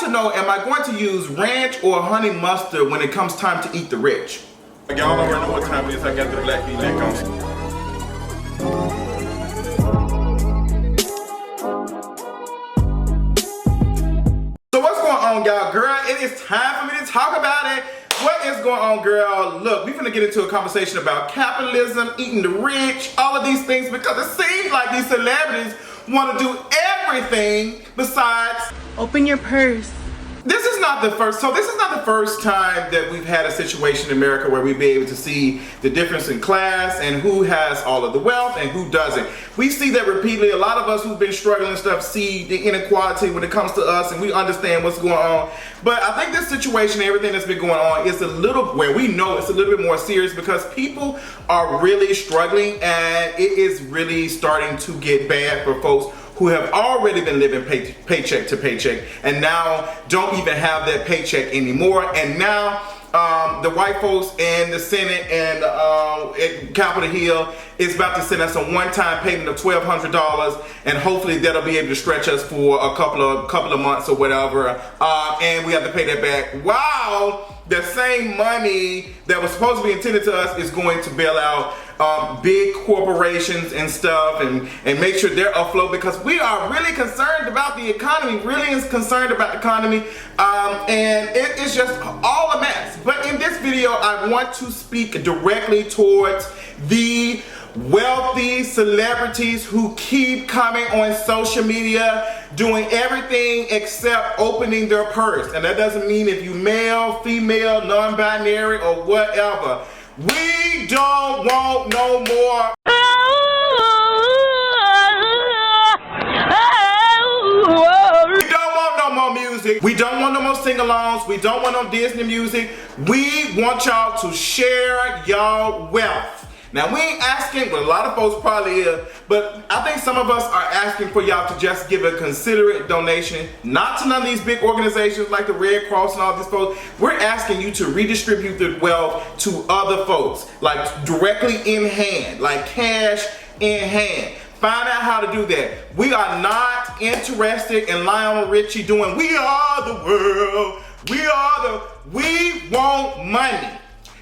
to know, am I going to use ranch or honey mustard when it comes time to eat the rich? Y'all already know what time it is. I got the black V-neck on. So what's going on, y'all? Girl, it is time for me to talk about it. What is going on, girl? Look, we're gonna get into a conversation about capitalism, eating the rich, all of these things, because it seems like these celebrities want to do everything besides open your purse. This is not the first time that we've had a situation in America where we've been able to see the difference in class and who has all of the wealth and who doesn't. We see that repeatedly. A lot of us who've been struggling and stuff see the inequality when it comes to us, and we understand what's going on. But I think this situation, everything that's been going on, is a little, where we know it's a little bit more serious, because people are really struggling, and it is really starting to get bad for folks who have already been living paycheck to paycheck and now don't even have that paycheck anymore. And now the white folks in the Senate and at Capitol Hill is about to send us a one-time payment of $1,200, and hopefully that'll be able to stretch us for a couple of months or whatever, and we have to pay that back. Wow! The same money that was supposed to be intended to us is going to bail out big corporations and stuff, and make sure they're afloat, because we are really concerned about the economy, and it is just all a mess. But in this video, I want to speak directly towards the wealthy celebrities who keep coming on social media doing everything except opening their purse. And that doesn't mean if you male, female, non-binary, or whatever. We don't want no more. We don't want no more music. We don't want no more sing-alongs. We don't want no Disney music. We want y'all to share y'all wealth. Now, we ain't asking, well, a lot of folks probably is, but I think some of us are asking for y'all to just give a considerate donation, not to none of these big organizations like the Red Cross and all these folks. We're asking you to redistribute the wealth to other folks, like directly in hand, like cash in hand. Find out how to do that. We are not interested in Lionel Richie doing, we are the world, we want money.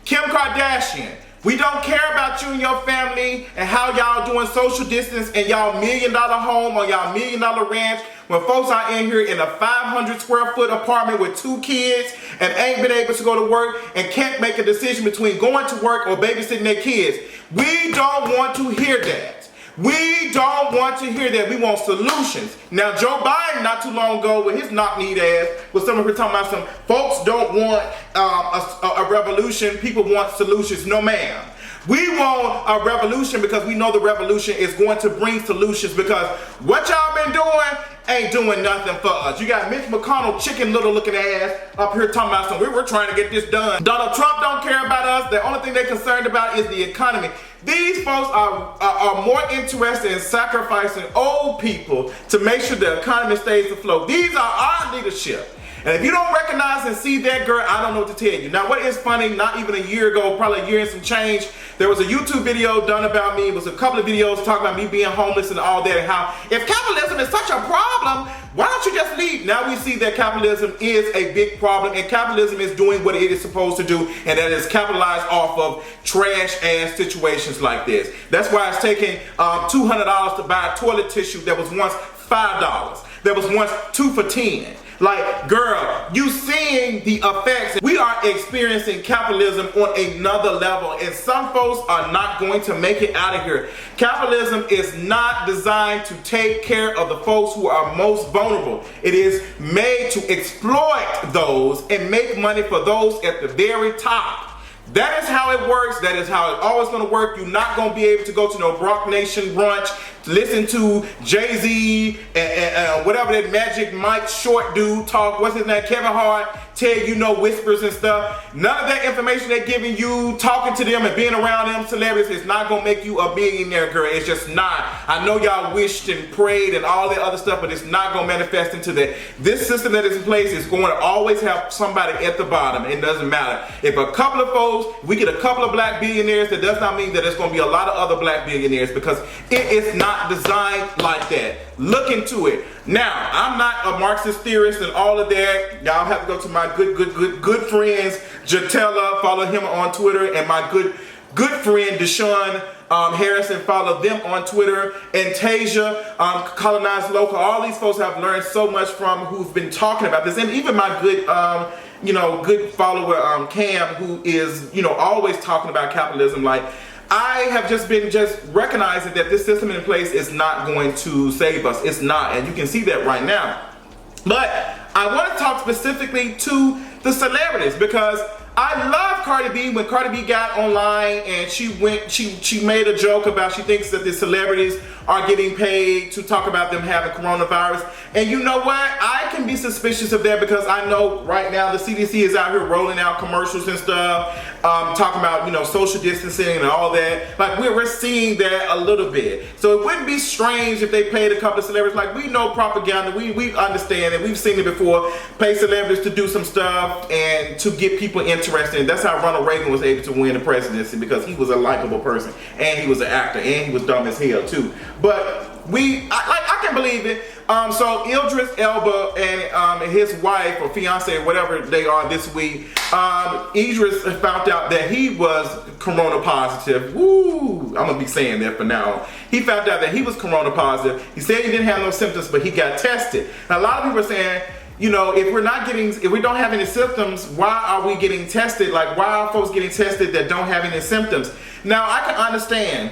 Kim Kardashian, we don't care about you and your family and how y'all doing social distance in y'all $1 million home or y'all $1 million ranch, when folks are in here in a 500 square foot apartment with 2 kids and ain't been able to go to work and can't make a decision between going to work or babysitting their kids. We don't want to hear that. We don't want to hear that. We want solutions. Now, Joe Biden, not too long ago, with his knock-kneed ass, was someone who talking about some folks don't want a revolution. People want solutions. No, ma'am. We want a revolution because we know the revolution is going to bring solutions, because what y'all been doing ain't doing nothing for us. You got Mitch McConnell, chicken little looking ass, up here talking about some, we're trying to get this done. Donald Trump don't care about us. The only thing they're concerned about is the economy. These folks are more interested in sacrificing old people to make sure the economy stays afloat. These are our leadership. And if you don't recognize and see that, girl, I don't know what to tell you. Now, what is funny, not even a year ago, probably a year and some change, there was a YouTube video done about me. It was a couple of videos talking about me being homeless and all that, and how if capitalism is such a problem, why don't you just leave? Now we see that capitalism is a big problem, and capitalism is doing what it is supposed to do, and that is capitalize off of trash-ass situations like this. That's why it's taking $200 to buy toilet tissue that was once $5, that was once 2 for $10. Like, girl, you seeing the effects. We are experiencing capitalism on another level, and some folks are not going to make it out of here. Capitalism is not designed to take care of the folks who are most vulnerable. It is made to exploit those and make money for those at the very top. That is how it works. That is how it's always going to work. You're not going to be able to go to no Brock Nation brunch, listen to Jay-Z and whatever that Magic Mike short dude talk, what's his name, Kevin Hart, tell you no whispers and stuff. None of that information they're giving you, talking to them and being around them celebrities, is not going to make you a billionaire, girl. It's just not. I know y'all wished and prayed and all that other stuff, but it's not going to manifest into that. This system that is in place is going to always have somebody at the bottom. It doesn't matter. If a couple of folks, we get a couple of black billionaires, that does not mean that there's going to be a lot of other black billionaires, because it is not not designed like that. Look into it. Now, I'm not a Marxist theorist and all of that. Y'all have to go to my good friends, Jatella, follow him on Twitter, and my good friend Deshaun Harrison, follow them on Twitter, and Tasia, Colonized Local. All these folks I've learned so much from, who've been talking about this, and even my good good follower Cam, who is always talking about capitalism. Like, I have just been recognizing that this system in place is not going to save us. It's not, and you can see that right now. But I want to talk specifically to the celebrities, because I love Cardi B. When Cardi B got online and she made a joke about, she thinks that the celebrities are getting paid to talk about them having coronavirus. And you know what? I can be suspicious of that, because I know right now the CDC is out here rolling out commercials and stuff, talking about, social distancing and all that. Like, we're seeing that a little bit. So it wouldn't be strange if they paid a couple of celebrities. Like, we know propaganda. We understand it. We've seen it before. Pay celebrities to do some stuff and to get people interested. And that's how Ronald Reagan was able to win the presidency, because he was a likable person, and he was an actor, and he was dumb as hell too. But I can believe it. So Idris Elba and his wife or fiance, whatever they are this week, Idris found out that he was corona positive. Woo! I'm gonna be saying that for now. He found out that he was corona positive. He said he didn't have no symptoms, but he got tested. Now, a lot of people are saying, if we don't have any symptoms, why are we getting tested? Like, why are folks getting tested that don't have any symptoms? Now, I can understand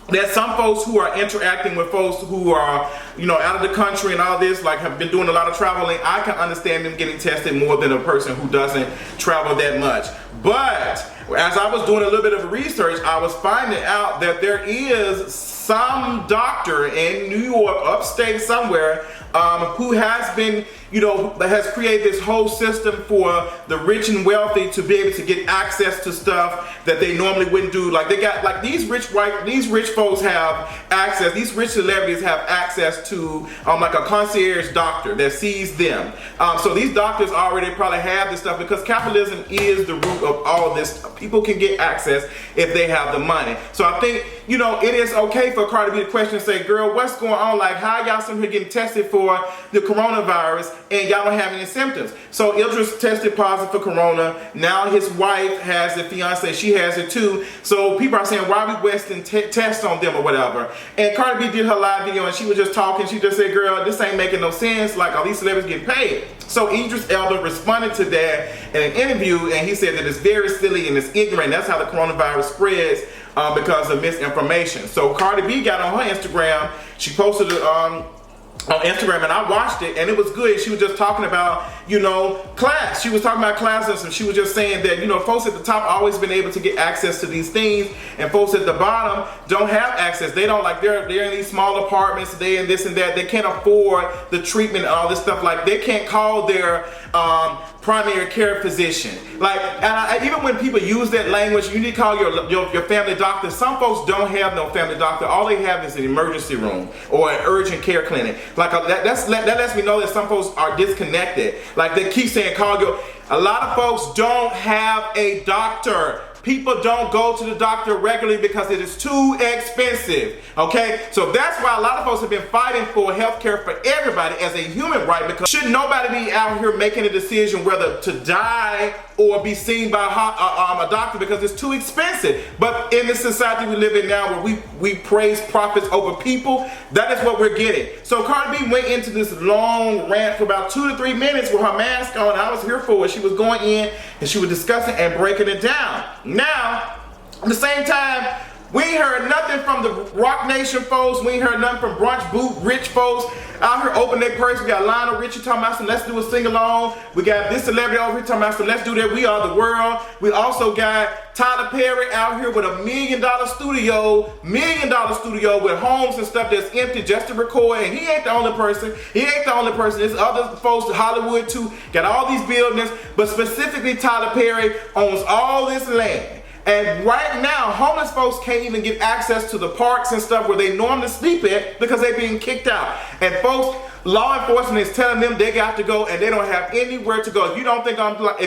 that some folks who are interacting with folks who are, out of the country and all this, like, have been doing a lot of traveling, I can understand them getting tested more than a person who doesn't travel that much. But as I was doing a little bit of research, I was finding out that there is some doctor in New York, upstate somewhere, who has been, has created this whole system for the rich and wealthy to be able to get access to stuff that they normally wouldn't do. Like, they got, like, these rich folks have access, these rich celebrities have access to like a concierge doctor that sees them. So these doctors already probably have this stuff, because capitalism is the root of all of this. People can get access if they have the money. So I think, it is okay for Cardi B to question and say, girl, what's going on? Like, how y'all sitting here getting tested for the coronavirus and y'all don't have any symptoms? So Idris tested positive for corona. Now his wife has it, fiance, she has it too. So people are saying, why are we wasting tests on them or whatever? And Cardi B did her live video and she was just talking. She just said, girl, this ain't making no sense. Like, are these celebrities getting paid? So Idris Elba responded to that in an interview, and he said that it's very silly and it's ignorant. That's how the coronavirus spreads, because of misinformation. So Cardi B got on her Instagram. She posted it on Instagram, and I watched it, and it was good. She was just talking about, class. She was talking about classes, and she was just saying that, folks at the top always been able to get access to these things, and folks at the bottom don't have access. They don't, like, they're in these small apartments, they and this and that. They can't afford the treatment and all this stuff. Like, they can't call their primary care physician. Like, and even when people use that language, you need to call your family doctor. Some folks don't have no family doctor. All they have is an emergency room or an urgent care clinic. Like, that lets me know that some folks are disconnected. Like, they keep saying a lot of folks don't have a doctor. People don't go to the doctor regularly because it is too expensive, okay? So that's why a lot of folks have been fighting for health care for everybody as a human right, because should nobody be out here making a decision whether to die or be seen by a doctor, because it's too expensive. But in the society we live in now, where we praise profits over people, that is what we're getting. So Cardi B went into this long rant for about 2 to 3 minutes with her mask on. I was here for it. She was going in and she was discussing and breaking it down. Now, at the same time, we ain't heard nothing from the Rock Nation folks. We ain't heard nothing from Brunch Boot Rich folks out here opening their purse. We got Lionel Richie talking about some let's do a sing-along. We got this celebrity over here talking about some let's do that, we are the world. We also got Tyler Perry out here with $1 million studio with homes and stuff that's empty just to record. And he ain't the only person. There's other folks in Hollywood too. Got all these buildings, but specifically Tyler Perry owns all this land. And right now, homeless folks can't even get access to the parks and stuff where they normally sleep at because they're being kicked out. And folks, law enforcement is telling them they got to go and they don't have anywhere to go. If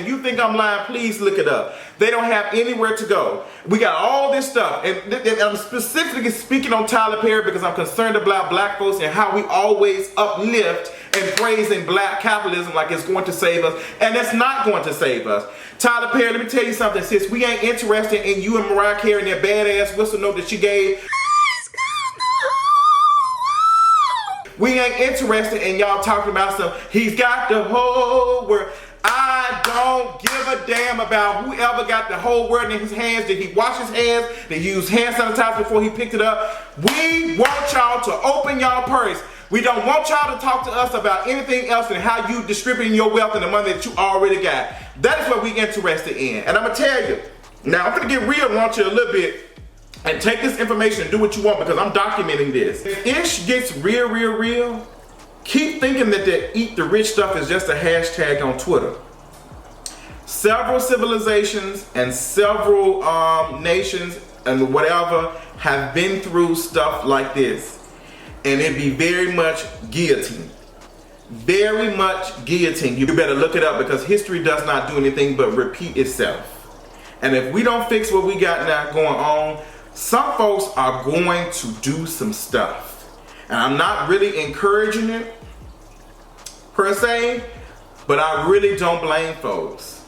you think I'm lying, please look it up. They don't have anywhere to go. We got all this stuff, and I'm specifically speaking on Tyler Perry because I'm concerned about black folks and how we always uplift and praise in black capitalism like it's going to save us, and it's not going to save us. Tyler Perry, let me tell you something, sis. We ain't interested in you and Mariah Carey and that badass whistle note that she gave. We ain't interested in y'all talking about some, he's got the whole world. I don't give a damn about whoever got the whole world in his hands. Did he wash his hands? Did he use hand sanitizer before he picked it up? We want y'all to open y'all purse. We don't want y'all to talk to us about anything else than how you distributing your wealth and the money that you already got. That is what we interested in. And I'm gonna tell you, now I'm gonna get real raunchy a little bit and take this information and do what you want because I'm documenting this. If ish gets real, keep thinking that the eat the rich stuff is just a hashtag on Twitter. Several civilizations and several nations and whatever have been through stuff like this. And it'd be very much guillotine. Very much guillotine. You better look it up because history does not do anything but repeat itself. And if we don't fix what we got now going on, some folks are going to do some stuff. And I'm not really encouraging it per se, but I really don't blame folks.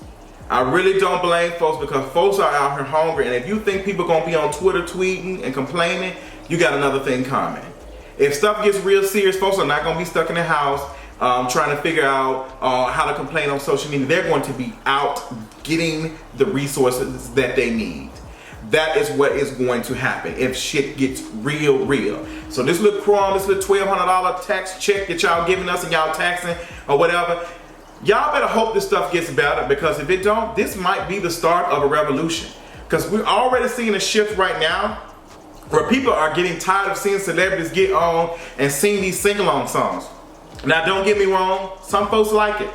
I really don't blame folks because folks are out here hungry, and if you think people are gonna be on Twitter tweeting and complaining, you got another thing coming. If stuff gets real serious, folks are not gonna be stuck in the house trying to figure out how to complain on social media. They're going to be out getting the resources that they need. That is what is going to happen if shit gets real. So this little crumb, this little $1,200 tax check that y'all giving us and y'all taxing or whatever, y'all better hope this stuff gets better, because if it don't, this might be the start of a revolution. Because we're already seeing a shift right now where people are getting tired of seeing celebrities get on and sing these sing-along songs. Now don't get me wrong, some folks like it.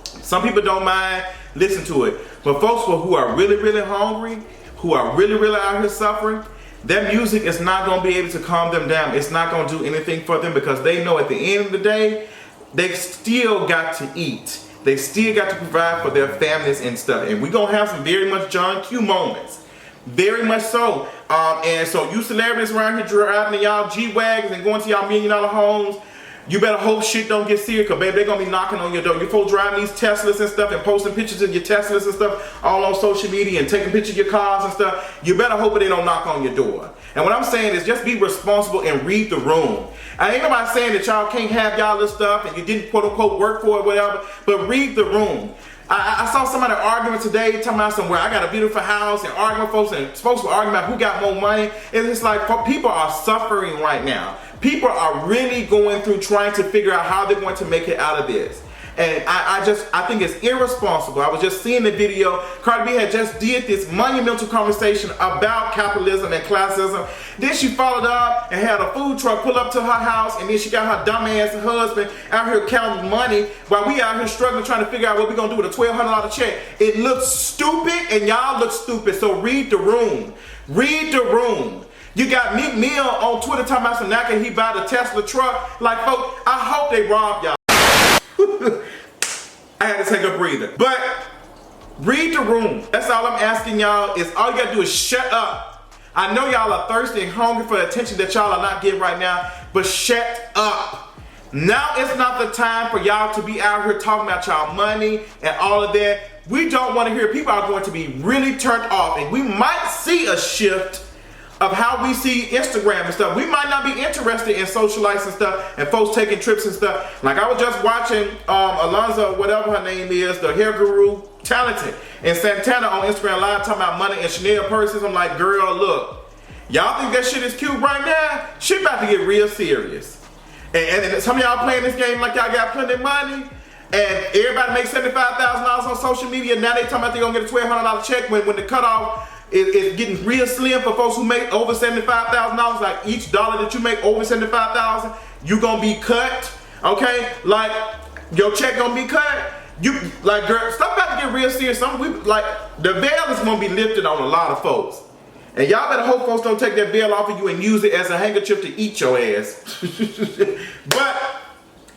Some people don't mind listening to it. But folks who are really hungry, who are really out here suffering, their music is not going to be able to calm them down. It's not going to do anything for them because they know at the end of the day, they still got to eat. They still got to provide for their families and stuff. And we're going to have some very much John Q moments. Very much so. And so you celebrities around here driving in y'all G-Wagons and going to y'all $1 million homes, you better hope shit don't get serious, because baby, they're going to be knocking on your door. You folks driving these Teslas and stuff and posting pictures of your Teslas and stuff all on social media and taking pictures of your cars and stuff. You better hope they don't knock on your door. And what I'm saying is just be responsible and read the room. I ain't nobody saying that y'all can't have y'all this stuff and you didn't quote unquote work for it, whatever, but read the room. I saw somebody arguing today, talking about somewhere, I got a beautiful house, and arguing with folks, and folks were arguing about who got more money. And it's like people are suffering right now. People are really going through trying to figure out how they're going to make it out of this. And I think it's irresponsible. I was just seeing the video. Cardi B had just did this monumental conversation about capitalism and classism. Then she followed up and had a food truck pull up to her house, and then she got her dumbass husband out here counting money while we out here struggling trying to figure out what we're gonna do with a $1,200 check. It looks stupid, and y'all look stupid. So read the room. Read the room. You got Meek Mill on Twitter talking about some knocking he buy the Tesla truck. Like, folks, I hope they rob y'all. I had to take a breather. But read the room. That's all I'm asking y'all, is all you gotta do is shut up. I know y'all are thirsty and hungry for the attention that y'all are not getting right now, but shut up. Now is not the time for y'all to be out here talking about y'all money and all of that. We don't want to hear. People are going to be really turned off, and we might see a shift of how we see Instagram and stuff. We might not be interested in socialites and stuff and folks taking trips and stuff. Like I was just watching Alonzo, whatever her name is, the hair guru, Talented, and Santana on Instagram Live talking about money and Chanel purses. I'm like, girl, look, y'all think that shit is cute right now? Shit about to get real serious. And some of y'all playing this game like y'all got plenty of money, and everybody makes $75,000 on social media. Now they talking about they gonna get a $1,200 check when the cutoff is getting real slim for folks who make over $75,000. Like each dollar that you make over $75,000, you gonna be cut. Okay, like your check gonna be cut. You like, girl, stop about to get real serious. Like the veil is gonna be lifted on a lot of folks, and y'all better hope folks don't take that veil off of you and use it as a handkerchief to eat your ass. But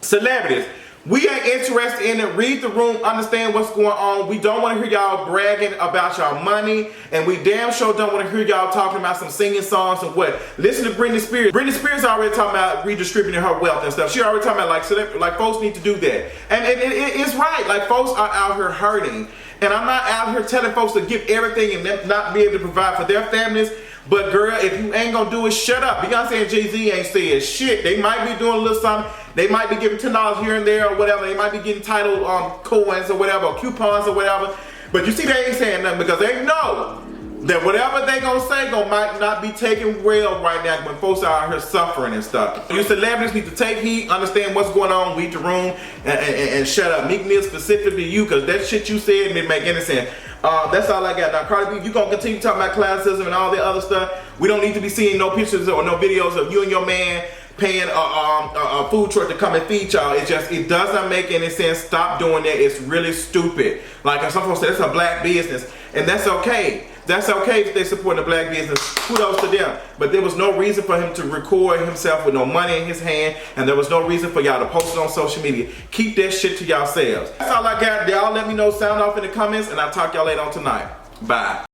Celebrities, we ain't interested in it. Read the room, understand what's going on. We don't want to hear y'all bragging about y'all money, and we damn sure don't want to hear y'all talking about some singing songs and what. Listen to Britney Spears. Britney Spears already talking about redistributing her wealth and stuff. She already talking about like folks need to do that. And it's right. Like folks are out here hurting. And I'm not out here telling folks to give everything and them not be able to provide for their families. But girl, if you ain't gonna do it, shut up. Beyonce and Jay-Z ain't saying shit. They might be doing a little something. They might be giving $10 here and there or whatever. They might be getting title coins or whatever, or coupons or whatever. But you see, they ain't saying nothing because they know that whatever they gonna say might not be taken well right now when folks are out here suffering and stuff. You celebrities need to take heed, understand what's going on, read the room, and shut up. Meek Mill specifically you, because that shit you said didn't make any sense. That's all I got. Now, Cardi B, you gonna continue talking about classism and all the other stuff. We don't need to be seeing no pictures or no videos of you and your man paying a food truck to come and feed y'all. It does not make any sense. Stop doing that. It's really stupid. Like some folks say, it's a black business, and that's okay. That's okay if they support the black business. Kudos to them. But there was no reason for him to record himself with no money in his hand, and there was no reason for y'all to post it on social media. Keep that shit to yourselves. That's all I got. Y'all let me know. Sound off in the comments, and I'll talk y'all later on tonight. Bye.